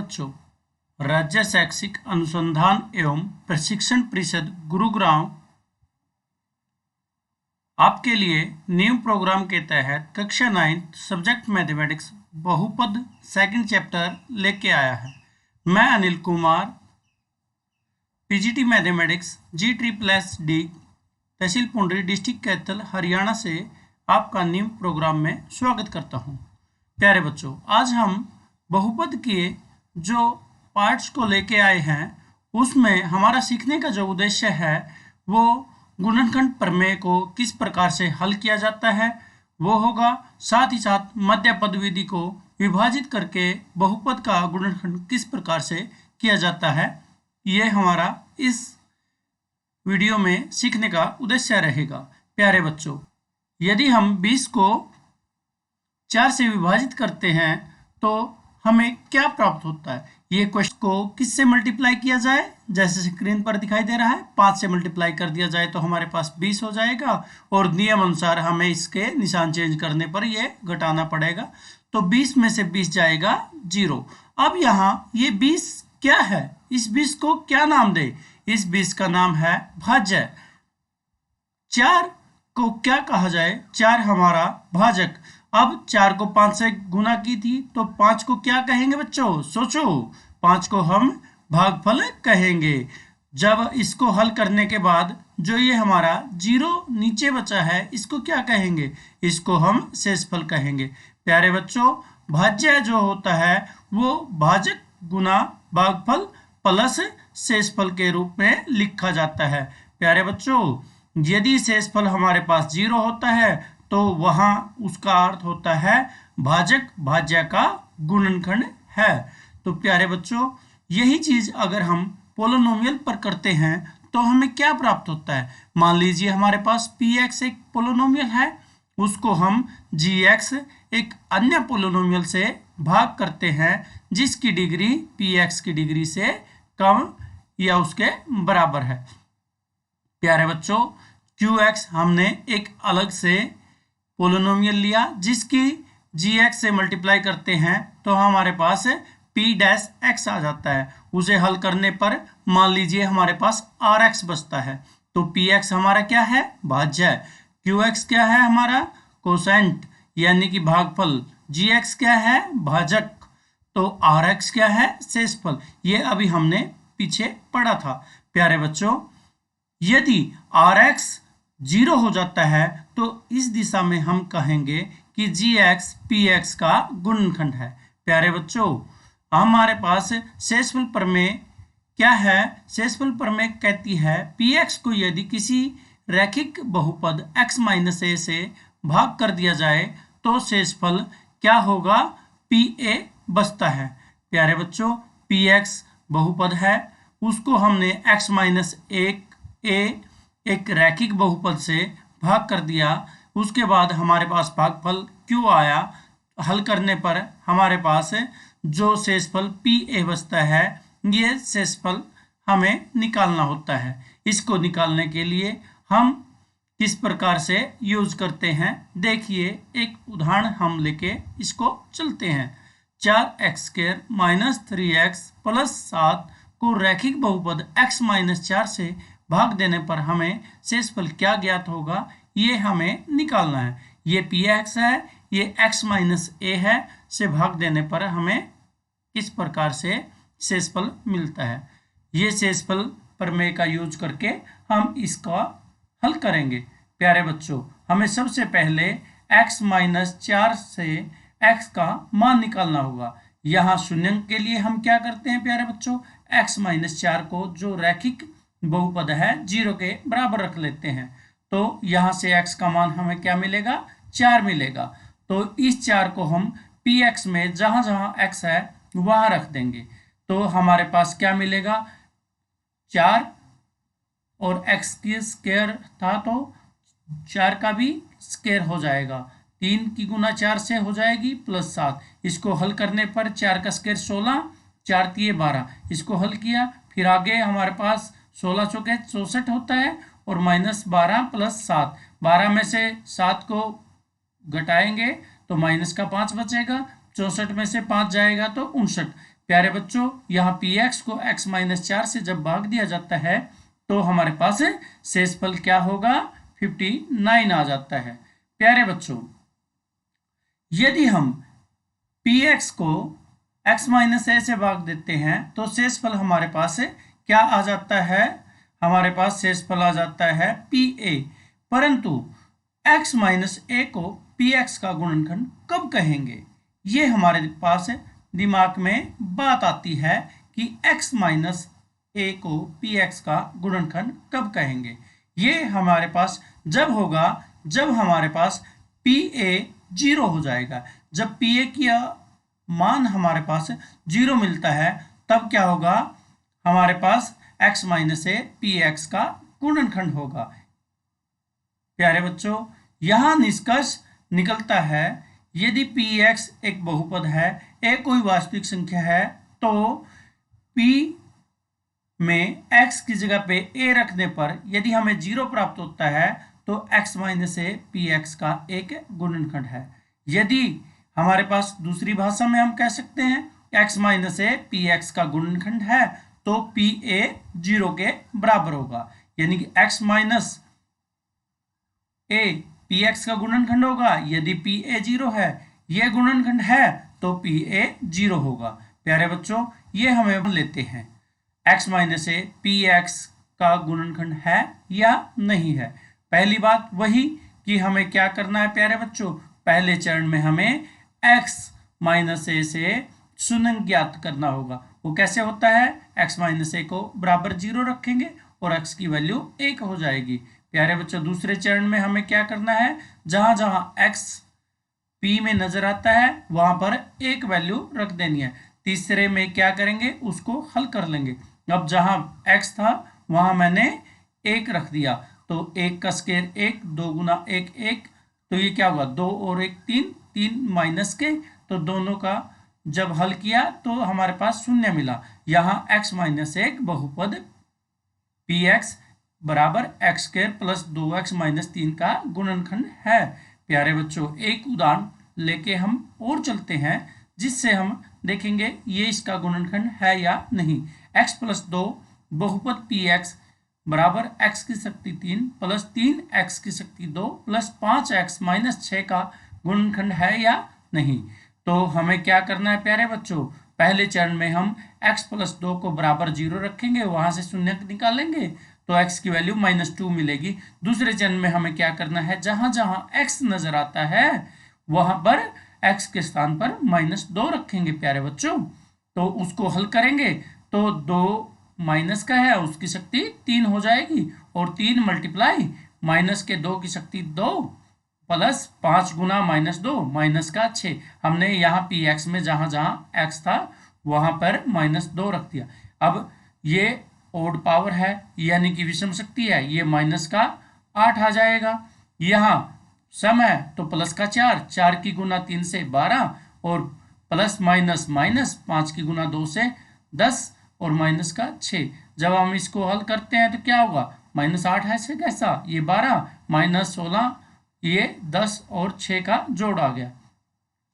बच्चों, राज्य शैक्षिक अनुसंधान एवं प्रशिक्षण परिषद गुरुग्राम आपके लिए न्यू प्रोग्राम के तहत कक्षा 9 सब्जेक्ट मैथमेटिक्स बहुपद सेकंड चैप्टर लेके आया है। मैं Anil Kumar PGT mathematics G+D तहसील पुंडरी डिस्ट्रिक्ट कैथल हरियाणा से आपका न्यू प्रोग्राम में स्वागत करता हूं। प्यारे बच्चों, आज हम बहुपद के जो पार्ट्स को लेके आए हैं उसमें हमारा सीखने का जो उद्देश्य है वो गुणनखंड प्रमेय को किस प्रकार से हल किया जाता है वो होगा। साथ ही साथ मध्य पद विधि को विभाजित करके बहुपद का गुणनखंड किस प्रकार से किया जाता है, ये हमारा इस वीडियो में सीखने का उद्देश्य रहेगा। प्यारे बच्चों, यदि हम 20 को 4 से विभाजित करते हैं तो हमें क्या प्राप्त होता है। ये क्वेश्चन को किससे मल्टीप्लाई किया जाए, जैसे स्क्रीन पर दिखाई दे रहा है 5 से मल्टीप्लाई कर दिया जाए तो हमारे पास 20 हो जाएगा और नियम अनुसार हमें इसके निशान चेंज करने पर ये घटाना पड़ेगा। तो 20 में से 20 जाएगा 0। अब यहाँ ये 20 क्या है, इस 20 को क्या नाम दे। इस 20 का नाम है भाज्य। 4 को क्या कहा जाए, 4 हमारा भाजक। अब 4 को 5 से गुना की थी तो 5 को क्या कहेंगे बच्चों, सोचो। 5 को हम भागफल कहेंगे। जब इसको हल करने के बाद जो ये हमारा 0 नीचे बचा है इसको क्या कहेंगे, इसको हम शेषफल कहेंगे। प्यारे बच्चों, भाज्य जो होता है वो भाजक गुना भागफल प्लस शेषफल के रूप में लिखा जाता है। प्यारे बच्चों, यदि शेषफल हमारे पास 0 होता है तो वहां उसका अर्थ होता है भाजक भाज्य का गुणनखंड है। तो प्यारे बच्चों, यही चीज अगर हम पोलिनोमियल पर करते हैं तो हमें क्या प्राप्त होता है। मान लीजिए हमारे पास px एक पोलिनोमियल है, उसको हम gx एक अन्य पोलिनोमियल से भाग करते हैं जिसकी डिग्री px की डिग्री से कम या उसके बराबर है। प्यारे बच्चों, qx हमने एक अलग से पोलिनोमियल लिया जिसकी gx से मल्टीप्लाई करते हैं तो हमारे पास p' आ जाता है। उसे हल करने पर मान लीजिए हमारे पास rx बचता है। तो px हमारा क्या है, भाज्य। qx क्या है, हमारा कोसेंट यानी कि भागफल। gx क्या है, भाजक। तो rx क्या है, शेषफल। ये अभी हमने पीछे पढ़ा था। प्यारे बच्चों, यदि rx 0 हो जाता है तो इस दिशा में हम कहेंगे कि gx px का गुणनखंड है। प्यारे बच्चों, हमारे पास शेषफल प्रमेय क्या है। शेषफल प्रमेय कहती है px को यदि किसी रैखिक बहुपद x - a से भाग कर दिया जाए तो शेषफल क्या होगा, pa बचता है। प्यारे बच्चों, px बहुपद है, उसको हमने x - a एक रैखिक बहुपद से भाग कर दिया। उसके बाद हमारे पास भागफल q आया। हल करने पर हमारे पास जो शेषफल pa बचता है, ये शेषफल हमें निकालना होता है। इसको निकालने के लिए हम किस प्रकार से यूज करते हैं, देखिए एक उदाहरण हम लेके इसको चलते हैं। 4x² - 3x + 7 को रैखिक बहुपद x - 4 से भाग देने पर हमें शेषफल क्या ज्ञात होगा, ये हमें निकालना है। ये px है, ये x - a है, से भाग देने पर हमें किस प्रकार से शेषफल मिलता है। ये शेषफल प्रमेय का यूज करके हम इसका हल करेंगे। प्यारे बच्चों, हमें सबसे पहले x - 4 से x का मान निकालना होगा। यहाँ शून्यंक के लिए हम क्या करते हैं प्यारे बच्चों, x - 4 को जो रैखिक बहुपद है 0 के बराबर रख लेते हैं। तो यहाँ से x का मान हमें क्या मिलेगा, 4 मिलेगा। तो इस 4 को हम px में जहां जहां x है वहां रख देंगे तो हमारे पास क्या मिलेगा, 4 और x की स्क्वायर था तो 4 का भी स्क्वायर हो जाएगा। 3 की गुना 4 से हो जाएगी प्लस 7। इसको हल करने पर 4 का स्क्वायर 16, 4 × 12। इसको हल किया, फिर आगे हमारे पास 16 चौके 64 होता है और -12 + 7। 12 में से 7 को घटाएंगे तो माइनस का 5 बचेगा। 64 में से 5 जाएगा तो 59। प्यारे बच्चों यहाँ पी एक्स को x माइनस 4 से जब भाग दिया जाता है तो हमारे पास शेषफल क्या होगा, 59 आ जाता है। प्यारे बच्चों यदि हम पी एक्स को x माइनस ए से भाग देते हैं तो शेषफल हमारे पास क्या आ जाता है, हमारे पास शेषफल आ जाता है पी ए। परंतु x माइनस ए को पी एक्स का गुणनखंड कब कहेंगे, ये हमारे पास दिमाग में बात आती है कि x माइनस ए को पी एक्स का गुणनखंड कब कहेंगे। ये हमारे पास जब होगा जब हमारे पास पी ए 0 हो जाएगा। जब पी ए की मान हमारे पास 0 मिलता है तब क्या होगा, हमारे पास x minus A P x का गुणनखंड होगा। प्यारे बच्चों यहां निष्कर्ष निकलता है यदि पी एक्स एक बहुपद है, ए कोई वास्तविक संख्या है, तो p में x की जगह पे a रखने पर यदि हमें 0 प्राप्त होता है तो x minus A P x का एक गुणनखंड है। यदि हमारे पास दूसरी भाषा में हम कह सकते हैं x minus A P x का गुणनखंड है तो पी ए 0 के बराबर होगा, यानी कि x minus A P x का गुणनखंड होगा। यदि पी ए 0 है, ये गुणनखंड है तो पी ए 0 होगा। प्यारे बच्चों ये हमें लेते हैं x minus A P x का गुणनखंड है या नहीं है। पहली बात वही कि हमें क्या करना है प्यारे बच्चों, पहले चरण में हमें x माइनस ए से शून्य ज्ञात करना होगा। वो कैसे होता है, x माइनस ए को बराबर 0 रखेंगे और x की वैल्यू 1 हो जाएगी। प्यारे बच्चों दूसरे चरण में हमें क्या करना है, जहां जहां x p में नजर आता है वहां पर 1 वैल्यू रख देनी है। तीसरे में क्या करेंगे, उसको हल कर लेंगे। अब जहां x था वहां मैंने 1 रख दिया तो 1 का स्क्वायर 1, 2 गुना 1 1, तो ये क्या होगा 2 और 1 3, 3 माइनस के, तो दोनों का जब हल किया तो हमारे पास शून्य मिला। यहाँ x माइनस 1 बहुपद पी एक्स बराबर x square plus 2x minus 3 का गुणनखंड है। प्यारे बच्चों एक उदाहरण लेके हम और चलते हैं जिससे हम देखेंगे ये इसका गुणनखंड है या नहीं। x प्लस 2 बहुपद पी एक्स बराबर x की शक्ति 3 प्लस 3x की शक्ति 2 प्लस 5x माइनस 6 का गुणनखंड है या नहीं। तो हमें क्या करना है प्यारे बच्चों, पहले चरण में हम x प्लस 2 को बराबर 0 रखेंगे, वहां से शून्य निकालेंगे तो x की वैल्यू -2 मिलेगी। दूसरे चरण में हमें क्या करना है, जहां जहां x नजर आता है वहां पर x के स्थान पर -2 रखेंगे प्यारे बच्चों। तो उसको हल करेंगे तो 2 माइनस का है उसकी शक्ति 3 हो जाएगी और 3 मल्टीप्लाई माइनस के 2 की शक्ति 2 प्लस 5 गुना -2 माइनस का 6। हमने यहाँ पी एक्स में जहां जहां x था वहां पर -2 रख दिया। अब ये ओड पावर है यानी कि विषम शक्ति है, ये माइनस का 8 आ जाएगा। यहाँ सम है तो प्लस का 4, 4 की गुना 3 से 12 और प्लस माइनस माइनस 5 की गुना 2 से 10 और माइनस का 6। जब हम इसको हल करते हैं तो क्या होगा, -8 है से कैसा, ये 12 -16, ये 10 और 6 का जोड़ आ गया।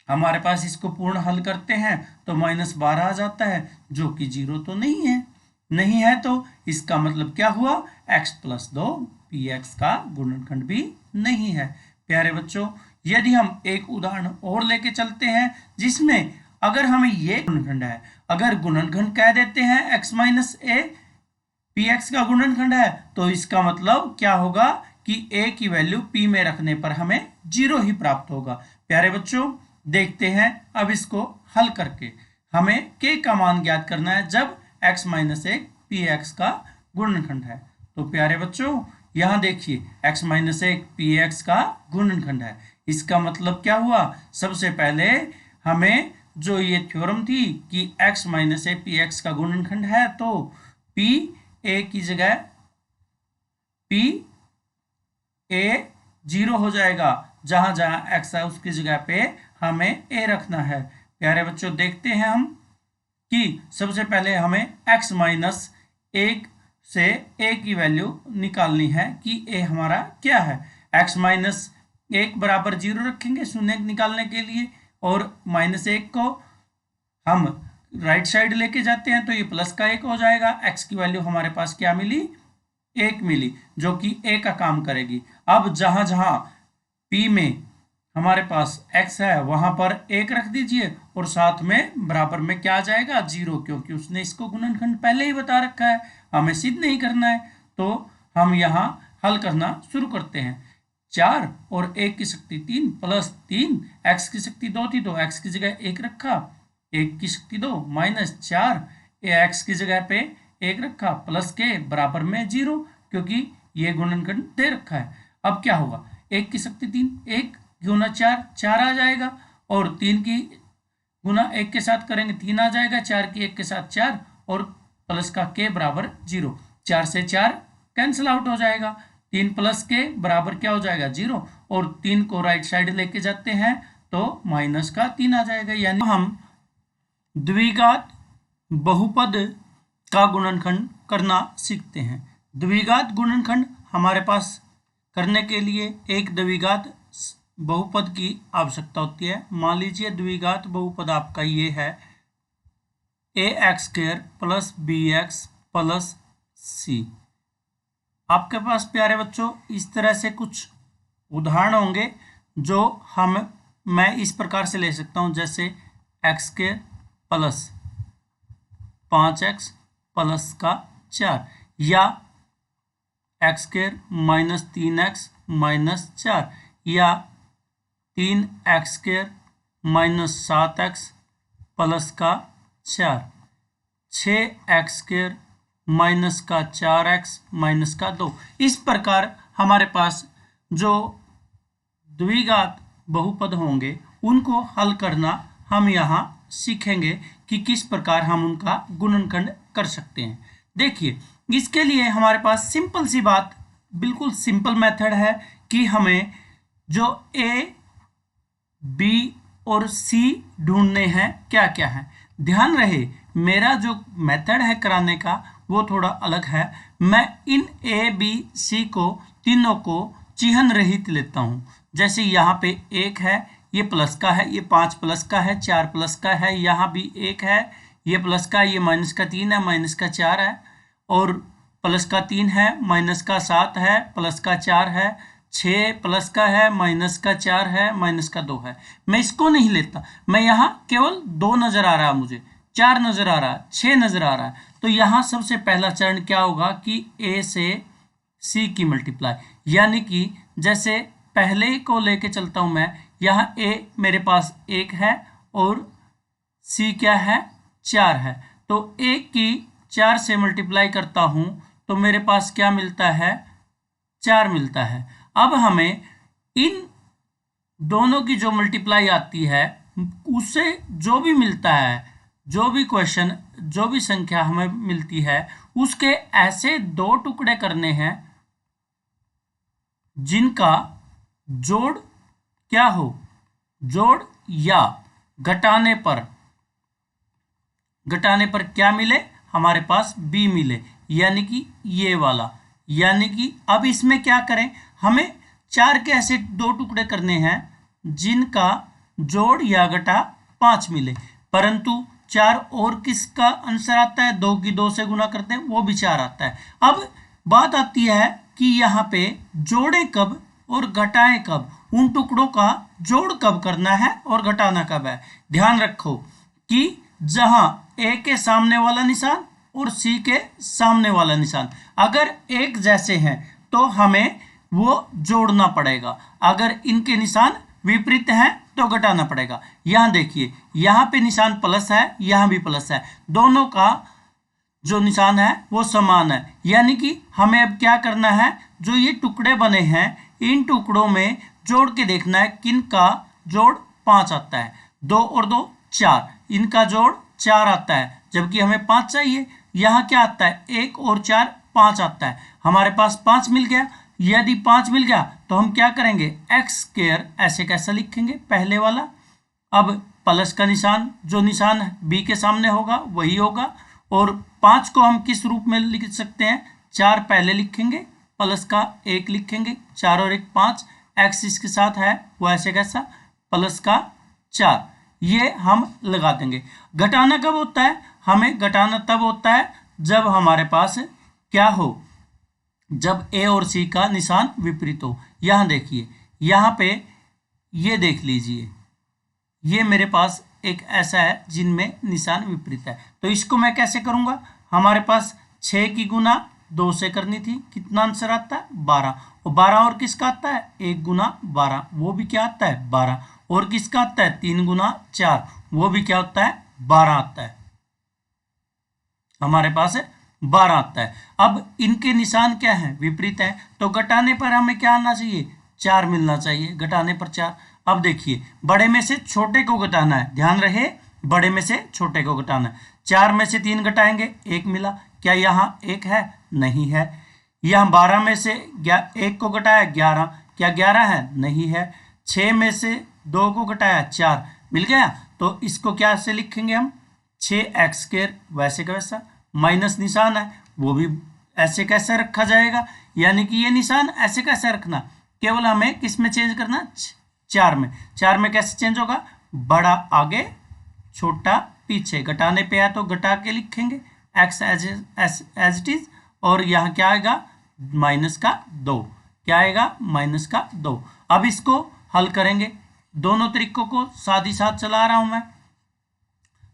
हमारे पास इसको पूर्ण हल करते हैं तो -12 आ जाता है जो कि 0 तो नहीं है तो इसका मतलब क्या हुआ, x प्लस 2 पी एक्स का गुणनखंड भी नहीं है। प्यारे बच्चों यदि हम एक उदाहरण और लेके चलते हैं जिसमें अगर हमें ये गुणनखंड है, अगर गुणनखंड कह देते हैं x minus A P x का गुणनखंड है तो इसका मतलब क्या होगा कि a की वैल्यू p में रखने पर हमें 0 ही प्राप्त होगा। प्यारे बच्चों देखते हैं अब इसको हल करके हमें k का मान ज्ञात करना है जब x माइनस 1 पी एक्स का गुणनखंड है। तो प्यारे बच्चों यहाँ देखिए x माइनस 1 पी एक्स का गुणनखंड है, इसका मतलब क्या हुआ, सबसे पहले हमें जो ये थ्योरम थी कि x माइनस 1 पी एक्स का गुणनखंड है तो p a की जगह p a 0 हो जाएगा, जहां जहां x है उसकी जगह पे हमें a रखना है। प्यारे बच्चों देखते हैं हम कि सबसे पहले हमें x माइनस 1 से a की वैल्यू निकालनी है कि a हमारा क्या है। x माइनस 1 बराबर 0 रखेंगे शून्य निकालने के लिए और -1 को हम राइट साइड लेके जाते हैं तो ये प्लस का 1 हो जाएगा। एक्स की वैल्यू हमारे पास क्या मिली, 1 मिली, जो कि ए का काम करेगी। अब जहां जहां पी में हमारे पास x है वहां पर 1 रख दीजिए और साथ में बराबर में क्या आ जाएगा, 0, क्योंकि उसने इसको गुणनखंड पहले ही बता रखा है, हमें सिद्ध नहीं करना है। तो हम यहाँ हल करना शुरू करते हैं। 4 और 1 की शक्ति 3 प्लस 3, x की शक्ति 2 थी तो x की जगह 1 रखा, 1 की शक्ति 2 माइनस 4, x की जगह पे 1 रखा, प्लस के बराबर में 0, क्योंकि ये गुणनखंड दे रखा है। अब क्या होगा, 1 की शक्ति 3, 1 गुना 4, 4 आ जाएगा, और 3 की गुना 1 के साथ करेंगे 3 आ जाएगा, 4 की 1 के साथ 4, और प्लस का के बराबर 0, 4 से 4 कैंसिल आउट हो जाएगा, 3 प्लस के बराबर क्या हो जाएगा, 0, और 3 को राइट साइड लेके जाते हैं तो माइनस का 3 आ जाएगा। यानी हम द्विघात बहुपद का गुणनखंड करना सीखते हैं। द्विघात गुणनखंड हमारे पास करने के लिए एक द्विघात बहुपद की आवश्यकता होती है। मान लीजिए द्विघात बहुपद आपका ये है ax² plus bx plus c। आपके पास प्यारे बच्चों इस तरह से कुछ उदाहरण होंगे जो मैं इस प्रकार से ले सकता हूं, जैसे x² प्लस 5x प्लस का 4, या x² माइनस 3x माइनस 4, या 3x² माइनस 7x प्लस का 4, 6x² माइनस का 4x माइनस का 2। इस प्रकार हमारे पास जो द्विघात बहुपद होंगे उनको हल करना हम यहाँ सीखेंगे कि किस प्रकार हम उनका गुणनखंड कर सकते हैं। देखिए, इसके लिए हमारे पास सिंपल सी बात, बिल्कुल सिंपल मेथड है कि हमें जो a, b और c ढूंढने हैं क्या क्या है। ध्यान रहे मेरा जो मेथड है कराने का वो थोड़ा अलग है। मैं इन a, b, c को तीनों को चिन्ह रहित लेता हूं। जैसे यहाँ पे 1 है, ये प्लस का है, ये 5 प्लस का है, 4 प्लस का है, यहाँ भी 1 है, ये प्लस का, ये माइनस का 3 है, माइनस का 4 है, और प्लस का 3 है, माइनस का 7 है, प्लस का 4 है, 6 प्लस का है, माइनस का 4 है, माइनस का 2 है। मैं इसको नहीं लेता, मैं यहाँ केवल 2 नजर आ रहा है, मुझे 4 नजर आ रहा है, 6 नजर आ रहा है। तो यहाँ सबसे पहला चरण क्या होगा कि a से c की मल्टीप्लाई, यानी कि जैसे पहले को लेके चलता हूं मैं, यहाँ a मेरे पास 1 है और c क्या है, 4 है, तो 1 की 4 से मल्टीप्लाई करता हूं तो मेरे पास क्या मिलता है, 4 मिलता है। अब हमें इन दोनों की जो मल्टीप्लाई आती है उससे जो भी मिलता है, जो भी क्वेश्चन, जो भी संख्या हमें मिलती है उसके ऐसे 2 टुकड़े करने हैं जिनका जोड़ क्या हो, जोड़ या घटाने पर क्या मिले, हमारे पास b मिले, यानी कि ये वाला। यानी कि अब इसमें क्या करें, हमें 4 के ऐसे 2 टुकड़े करने हैं जिनका जोड़ या घटा 5 मिले, परंतु 4 और किसका आंसर आता है, 2 की 2 से गुना करते हैं, वो भी 4 आता है। अब बात आती है कि यहाँ पे जोड़े कब और घटाएं कब, उन टुकड़ों का जोड़ कब करना है और घटाना कब है। ध्यान रखो कि जहां a के सामने वाला निशान और c के सामने वाला निशान अगर एक जैसे हैं तो हमें वो जोड़ना पड़ेगा, अगर इनके निशान विपरीत हैं तो घटाना पड़ेगा। यहां देखिए, यहाँ पे निशान प्लस है, यहाँ भी प्लस है, दोनों का जो निशान है वो समान है, यानी कि हमें अब क्या करना है, जो ये टुकड़े बने हैं इन टुकड़ों में जोड़ के देखना है किन का जोड़ 5 आता है। 2 और 2 4, इनका जोड़ 4 आता है, जबकि हमें 5 चाहिए। यहाँ क्या आता है, 1 और 4 5 आता है, हमारे पास 5 मिल गया। यदि 5 मिल गया तो हम क्या करेंगे, x² ऐसे कैसा लिखेंगे, पहले वाला। अब प्लस का निशान, जो निशान b के सामने होगा वही होगा, और 5 को हम किस रूप में लिख सकते हैं, 4 पहले लिखेंगे, प्लस का 1 लिखेंगे, 4 और 1 5, x इसके साथ है वो ऐसे कैसा, प्लस का 4, ये हम लगा देंगे। घटाना कब होता है? हमें घटाना तब होता है जब हमारे पास क्या हो, जब ए और सी का निशान विपरीत हो। यहां देखिए, यहां पे ये देख लीजिए, ये मेरे पास एक ऐसा है जिनमें निशान विपरीत है। तो इसको मैं कैसे करूंगा? हमारे पास 6 की गुना 2 से करनी थी, कितना आंसर आता है? 12। और 12 और किसका आता है? 1 गुना 12, वो भी क्या आता है? 12। और किसका आता है? 3 गुना 4, वो भी क्या होता है? 12 आता है। हमारे पास 12 आता है। अब इनके निशान क्या है? विपरीत है। तो घटाने पर हमें क्या आना चाहिए? 4 मिलना चाहिए। घटाने पर 4। अब देखिए, बड़े में से छोटे को घटाना है, ध्यान रहे, बड़े में से छोटे को घटाना है। 4 में से 3 घटाएंगे, 1 मिला। क्या यहाँ 1 है? नहीं है। यहाँ 12 में से 1 को घटाया 11, क्या 11 है? नहीं है। 6 में से 2 को घटाया 4, मिल गया। तो इसको क्या से लिखेंगे हम? 6x², वैसे का वैसा, माइनस निशान है वो भी ऐसे कैसे रखा जाएगा, यानी कि ये निशान ऐसे कैसे रखना, केवल हमें किस में चेंज करना? 4 में। 4 में कैसे चेंज होगा? बड़ा आगे छोटा पीछे। घटाने पे आया तो घटा के लिखेंगे x एज इट इज, और यहाँ क्या आएगा? माइनस का 2। क्या आएगा? माइनस का 2। अब इसको हल करेंगे, दोनों तरीकों को साथ ही साथ चला रहा हूं मैं।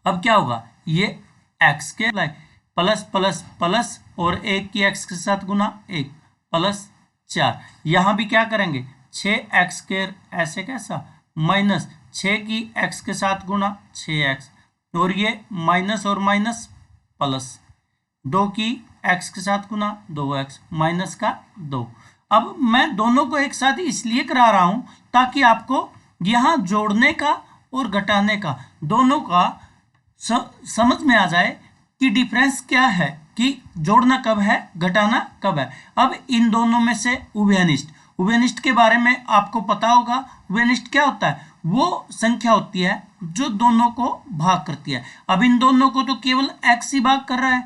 अब क्या होगा? ये x के प्लस प्लस प्लस और 1 की x के साथ गुना 1 प्लस 4। यहां भी क्या करेंगे? 6x² ऐसे कैसा, माइनस 6 की x के साथ गुना 6x, और ये माइनस और माइनस प्लस 2 की x के साथ गुना 2x माइनस का 2। अब मैं दोनों को एक साथ इसलिए करा रहा हूं ताकि आपको यहां जोड़ने का और घटाने का दोनों का समझ में आ जाए कि डिफरेंस क्या है, कि जोड़ना कब है, घटाना कब है। अब इन दोनों में से उभयनिष्ठ, उभयनिष्ठ के बारे में आपको पता होगा। उभयनिष्ठ क्या होता है? वो संख्या होती है जो दोनों को भाग करती है। अब इन दोनों को तो केवल x ही भाग कर रहा है।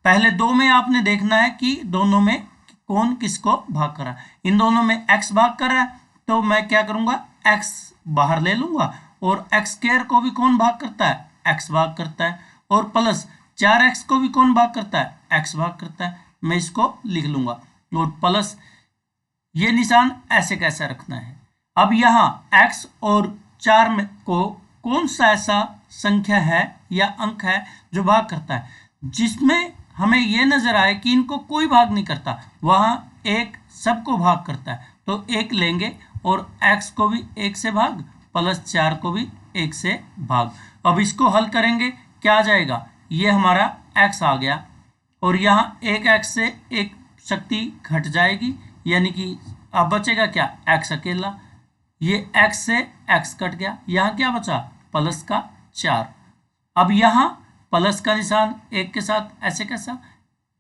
पहले 2 में आपने देखना है कि दोनों में कौन किसको भाग कर रहा है। इन दोनों में x भाग कर रहा है, तो मैं क्या करूंगा? x बाहर ले लूंगा, और x² को भी कौन भाग करता है? x भाग करता है। और प्लस 4x को भी कौन भाग करता है? x भाग करता है। मैं इसको लिख लूंगा। और प्लस ये निशान ऐसे कैसे रखना है। अब यहाँ x और 4 में को कौन सा ऐसा संख्या है या अंक है जो भाग करता है, जिसमें हमें ये नजर आए कि इनको कोई भाग नहीं करता, वहां एक सबको भाग करता है। तो 1 लेंगे और x को भी 1 से भाग, प्लस 4 को भी 1 से भाग। अब इसको हल करेंगे, क्या आ जाएगा? ये हमारा x आ गया, और यहाँ एक x से एक शक्ति घट जाएगी, यानी कि अब बचेगा क्या? x अकेला। ये x से x कट गया, यहाँ क्या बचा? प्लस का 4। अब यहाँ प्लस का निशान 1 के साथ ऐसे कैसा,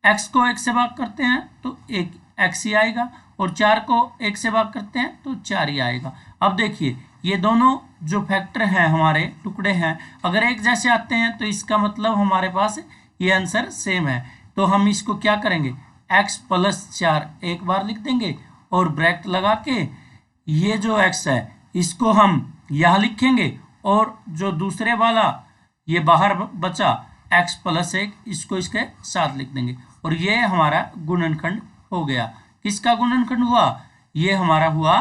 x को 1 से भाग करते हैं तो 1 x ही आएगा, और 4 को 1 से भाग करते हैं तो 4 ही आएगा। अब देखिए, ये दोनों जो फैक्टर हैं, हमारे टुकड़े हैं, अगर एक जैसे आते हैं तो इसका मतलब हमारे पास ये आंसर सेम है। तो हम इसको क्या करेंगे? x प्लस 4 एक बार लिख देंगे, और ब्रैकेट लगा के ये जो x है इसको हम यहाँ लिखेंगे, और जो दूसरे वाला ये बाहर बचा x प्लस 1 इसको इसके साथ लिख देंगे, और ये हमारा गुणनखंड हो गया। किसका गुणनखंड हुआ? ये हमारा हुआ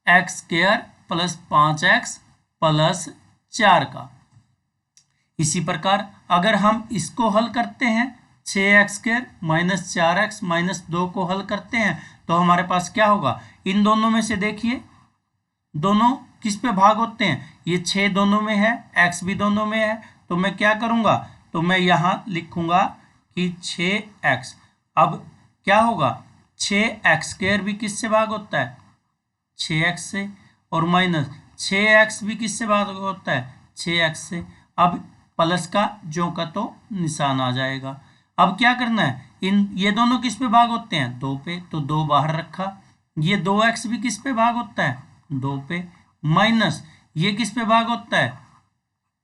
x² प्लस 5x प्लस 4 का। इसी प्रकार अगर हम इसको हल करते हैं, 6x² माइनस 4x माइनस 2 को हल करते हैं, तो हमारे पास क्या होगा? इन दोनों में से देखिए, दोनों किस पे भाग होते हैं? ये 6 दोनों में है, x भी दोनों में है, तो मैं क्या करूंगा? तो मैं यहाँ लिखूंगा कि 6x। अब क्या होगा? 6x² भी किससे भाग होता है? 6x से, और माइनस 6x भी किससे भाग होता है? 6x से। अब प्लस का जो का तो निशान आ जाएगा। अब क्या करना है? ये दोनों किस पे भाग होते हैं? 2 पे, तो 2 बाहर रखा। ये 2x भी किस पे भाग होता है? 2 पे, माइनस ये किस पे भाग होता है?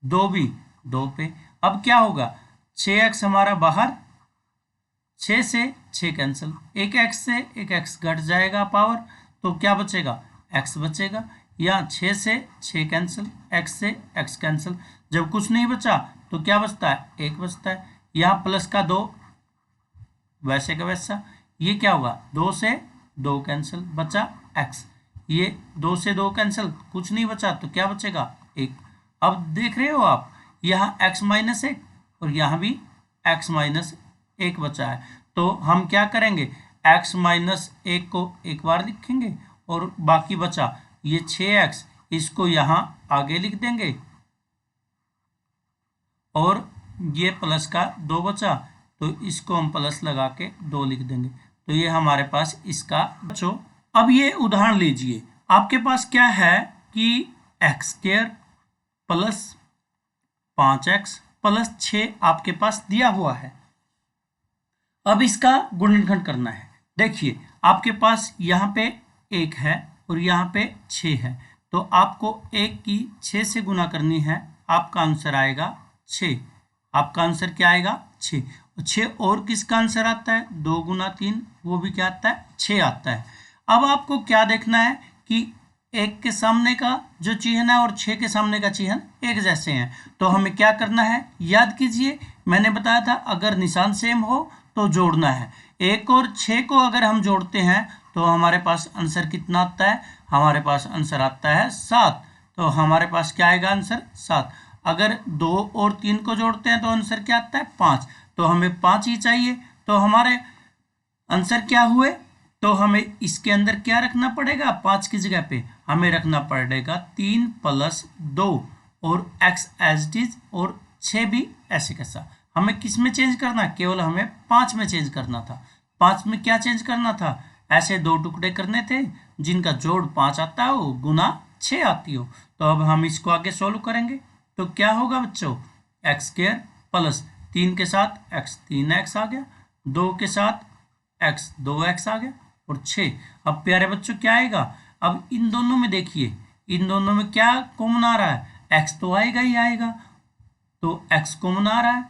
2 भी 2 पे। अब क्या होगा? 6x हमारा बाहर, 6 से 6 कैंसिल, एक x से एक x घट जाएगा पावर, तो क्या बचेगा? x बचेगा। यहाँ 6 से 6 कैंसिल, x से x कैंसिल, जब कुछ नहीं बचा तो क्या बचता है, 1 बचता है। यहाँ प्लस का 2 वैसे का वैसा, ये क्या होगा, 2 से 2 कैंसिल, बचा x, ये 2 से 2 कैंसिल, कुछ नहीं बचा तो क्या बचेगा, 1। अब देख रहे हो आप, यहाँ x माइनस 1 और यहाँ भी x माइनस 1 बचा है, तो हम क्या करेंगे, x माइनस 1 को एक बार लिखेंगे और बाकी बचा ये 6x, इसको यहाँ आगे लिख देंगे और ये प्लस का 2 बचा तो इसको हम प्लस लगा के 2 लिख देंगे। तो ये हमारे पास इसका बच्चों। अब ये उदाहरण लीजिए, आपके पास क्या है कि x² प्लस 5x प्लस 6 आपके पास दिया हुआ है। अब इसका गुणनखंड करना है। देखिए आपके पास यहाँ पे 1 है और यहाँ पे 6 है, तो आपको 1 की 6 से गुना करनी है, आपका आंसर आएगा 6। आपका आंसर क्या आएगा, 6। 6 और किसका आंसर आता है, 2 गुना 3, वो भी क्या आता है, 6 आता है। अब आपको क्या देखना है कि 1 के सामने का जो चिन्ह है और 6 के सामने का चिन्ह एक जैसे हैं, तो हमें क्या करना है, याद कीजिए मैंने बताया था अगर निशान सेम हो तो जोड़ना है। 1 और 6 को अगर हम जोड़ते हैं तो हमारे पास आंसर कितना आता है, हमारे पास आंसर आता है 7। तो हमारे पास क्या आएगा आंसर, 7। अगर 2 और 3 को जोड़ते हैं तो आंसर क्या आता है, 5। तो हमें 5 ही चाहिए, तो हमारे आंसर क्या हुए, तो हमें इसके अंदर क्या रखना पड़ेगा, 5 की जगह पे हमें रखना पड़ेगा 3 प्लस 2 और x एज इट इज और 6 भी ऐसे कैसा। हमें किस में चेंज करना, केवल हमें 5 में चेंज करना था। 5 में क्या चेंज करना था, ऐसे 2 टुकड़े करने थे जिनका जोड़ 5 आता हो गुना 6 आती हो। तो अब हम इसको आगे सोल्व करेंगे तो क्या होगा बच्चों, x² प्लस 3 के साथ x 3x आ गया, 2 के साथ x 2x आ गया और 6। अब प्यारे बच्चों क्या आएगा, अब इन दोनों में देखिए, इन दोनों में क्या कॉमन आ रहा है, x तो आएगा ही आएगा, तो x कॉमन आ रहा है।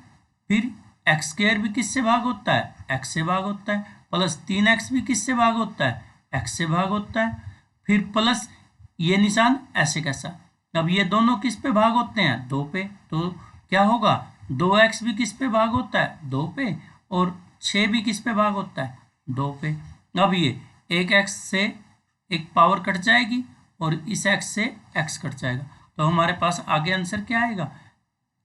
फिर x² भी किससे भाग होता है, x से भाग होता है, प्लस 3x भी किससे भाग होता है, x से भाग होता है। फिर प्लस ये निशान ऐसे कैसा, अब ये दोनों किस पे भाग होते हैं, 2 पे, तो क्या होगा, 2x भी किस पे भाग होता है, 2 पे, और 6 भी किस पे भाग होता है, 2 पे। अब ये एक x से एक पावर कट जाएगी और इस x से x कट जाएगा, तो हमारे पास आगे आंसर क्या आएगा,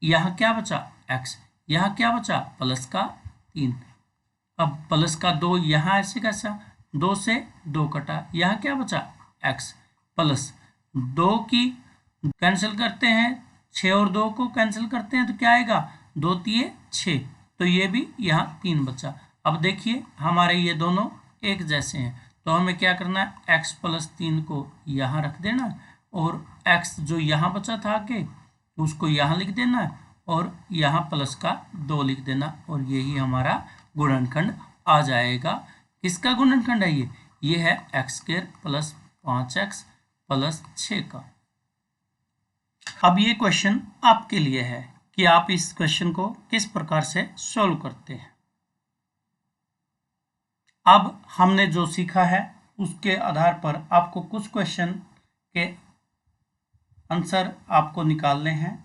यहाँ क्या बचा x, यहाँ क्या बचा प्लस का 3। अब प्लस का 2 यहाँ ऐसे कैसा, 2 से 2 कटा, यहाँ क्या बचा x प्लस 2 की कैंसिल करते हैं, 6 और 2 को कैंसिल करते हैं तो क्या आएगा, 2 तिये 6, तो ये भी यहाँ 3 बचा। अब देखिए हमारे ये दोनों एक जैसे हैं, तो हमें क्या करना है, x प्लस 3 को यहाँ रख देना और x जो यहाँ बचा था आगे उसको यहाँ लिख देना है और यहाँ प्लस का 2 लिख देना और यही हमारा गुणनखंड आ जाएगा। किसका गुणनखंड है ये है x² प्लस 5x प्लस 6 का। अब ये क्वेश्चन आपके लिए है कि आप इस क्वेश्चन को किस प्रकार से सॉल्व करते हैं। अब हमने जो सीखा है उसके आधार पर आपको कुछ क्वेश्चन के आंसर आपको निकालने हैं।